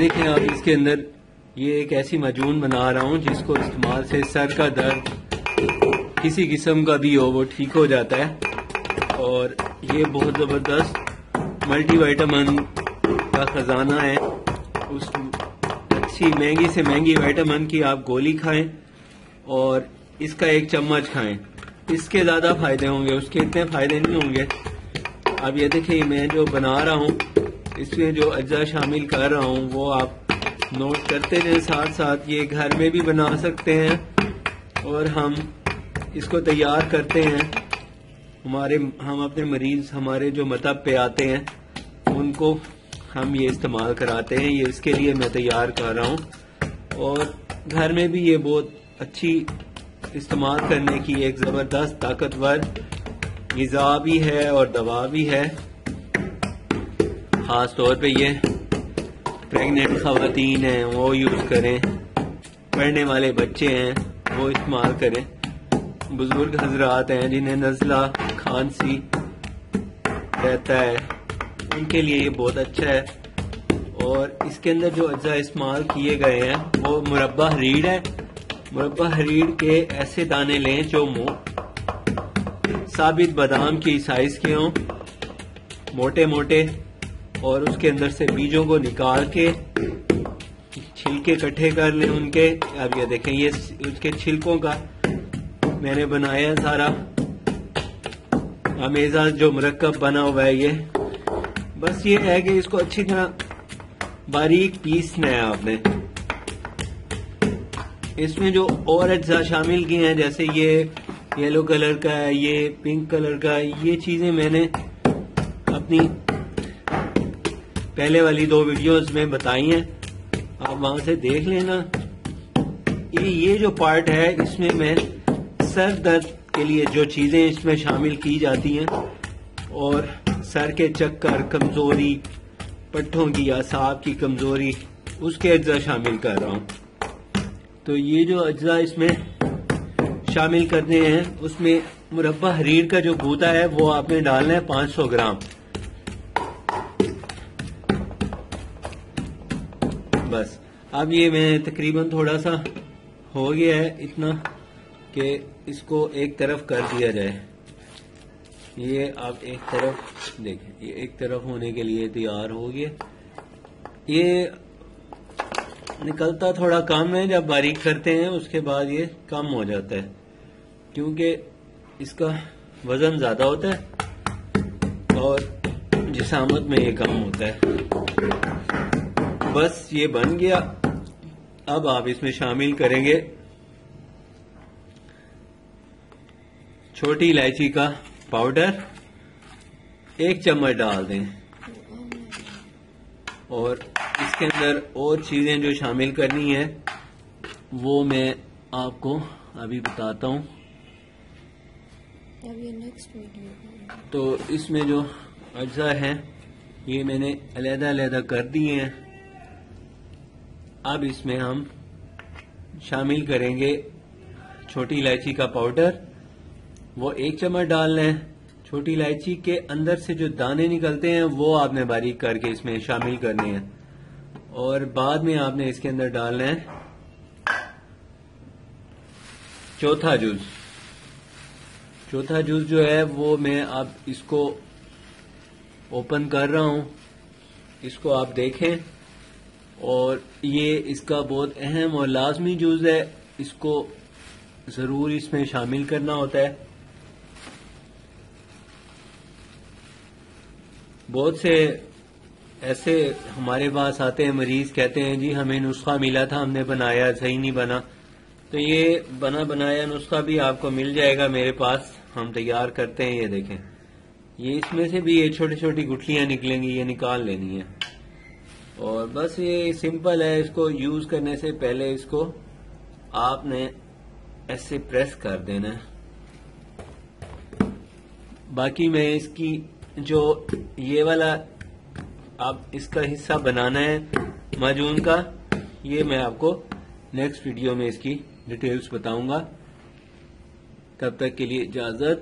دیکھیں آپ اس کے اندر یہ ایک ایسی معجون بنا رہا ہوں جس کو استعمال سے سر کا درد کسی قسم کا بھی ہو وہ ٹھیک ہو جاتا ہے، اور یہ بہت زبردست ملٹی وائٹامن کا خزانہ ہے۔ اس اچھی مہنگی سے مہنگی وائٹامن کی آپ گولی کھائیں اور اس کا 1 چمچ کھائیں، اس کے زیادہ فائدے ہوں گے، اس کے اتنے فائدے نہیں ہوں گے۔ اب یہ دیکھیں میں جو بنا رہا ہوں اس میں جو اجزاء شامل کر رہا ہوں وہ آپ نوٹ کرتے جائیں ساتھ ساتھ۔ یہ گھر میں بھی بنا سکتے ہیں اور ہم اس کو تیار کرتے ہیں، ہم اپنے مریض ہمارے جو مطب پہ آتے ہیں ان کو ہم یہ استعمال کراتے ہیں۔ یہ اس کے لیے میں تیار کر رہا ہوں، اور گھر میں بھی یہ بہت اچھی استعمال کرنے کی ایک زبردست طاقتور غذا بھی ہے اور دوا بھی ہے۔ خاص طور پہ یہ پریگننٹ خواتین ہیں وہ یوز کریں، پڑھنے والے بچے ہیں وہ استعمال کریں، بزرگ حضرات ہیں جنہیں نزلہ کھانسی رہتا ہے ان کے لیے یہ بہت اچھا ہے۔ اور اس کے اندر جو اجزاء استعمال کیے گئے ہیں وہ مربع ہریڑ ہے۔ مربع ہریڑ کے ایسے دانے لیں جو ثابت بادام کی سائز کے ہوں، موٹے موٹے، اور اس کے اندر سے بیجوں کو نکال کے چھلکے اکٹھے کر لیں ان کے۔ اب یہ دیکھیں یہ اس کے چھلکوں کا میں نے بنایا سارا امیزہ جو مرکب بنا ہوا ہے۔ یہ بس یہ ہے کہ اس کو اچھی طرح باریک پیسنا ہے آپ نے۔ اس میں جو اور اجزاء شامل کیے ہیں جیسے یہ یلو کلر کا ہے، یہ پنک کلر کا ہے، یہ چیزیں میں نے اپنی پہلے والی 2 ویڈیوز میں بتائی ہیں، آپ وہاں سے دیکھ لینا۔ یہ جو پارٹ ہے اس میں میں سر درد کے لیے جو چیزیں اس میں شامل کی جاتی ہیں اور سر کے چکر، کمزوری، پٹھوں کی اعصاب کی کمزوری، اس کے اجزاء شامل کر رہا ہوں۔ تو یہ جو اجزاء اس میں شامل کرنے ہیں اس میں مربع ہریڑ کا جو گودا ہے وہ آپ نے ڈالنا ہے 500 گرام۔ بس اب یہ میں تقریباً تھوڑا سا ہو گیا ہے اتنا کہ اس کو ایک طرف کر دیا جائے۔ یہ آپ ایک طرف دیکھیں، یہ ایک طرف ہونے کے لیے تیار ہو گیا۔ یہ نکلتا تھوڑا کم ہے، جب باریک کرتے ہیں اس کے بعد یہ کم ہو جاتا ہے کیونکہ اس کا وزن زیادہ ہوتا ہے اور جسامت میں یہ کم ہوتا ہے۔ بس یہ بن گیا۔ اب آپ اس میں شامل کریں گے چھوٹی الائچی کا پاؤڈر، 1 چمچ ڈال دیں، اور اس کے اندر اور چیزیں جو شامل کرنی ہے وہ میں آپ کو ابھی بتاتا ہوں۔ تو اس میں جو اجزاء ہیں یہ میں نے علیحدہ علیحدہ کر دیے ہیں۔ اب اس میں ہم شامل کریں گے چھوٹی الائچی کا پاؤڈر، وہ 1 چمچ ڈالنا ہے۔ چھوٹی الائچی کے اندر سے جو دانے نکلتے ہیں وہ آپ نے باریک کر کے اس میں شامل کرنے ہیں، اور بعد میں آپ نے اس کے اندر ڈالنا ہے چوتھا جز۔ چوتھا جز جو ہے وہ میں اب اس کو اوپن کر رہا ہوں، اس کو آپ دیکھیں، اور یہ اس کا بہت اہم اور لازمی جز ہے، اس کو ضرور اس میں شامل کرنا ہوتا ہے۔ بہت سے ایسے ہمارے پاس آتے ہیں مریض، کہتے ہیں جی ہمیں نسخہ ملا تھا، ہم نے بنایا صحیح نہیں بنا۔ تو یہ بنا بنایا نسخہ بھی آپ کو مل جائے گا میرے پاس، ہم تیار کرتے ہیں۔ یہ دیکھیں، یہ اس میں سے بھی یہ چھوٹی چھوٹی گٹھلیاں نکلیں گی، یہ نکال لینی ہے، اور بس یہ سمپل ہے۔ اس کو یوز کرنے سے پہلے اس کو آپ نے ایسے پریس کر دینا ہے۔ باقی میں اس کی جو یہ والا اب اس کا حصہ بنانا ہے معجون کا، یہ میں آپ کو نیکسٹ ویڈیو میں اس کی ڈیٹیلز بتاؤں گا۔ تب تک کے لیے اجازت۔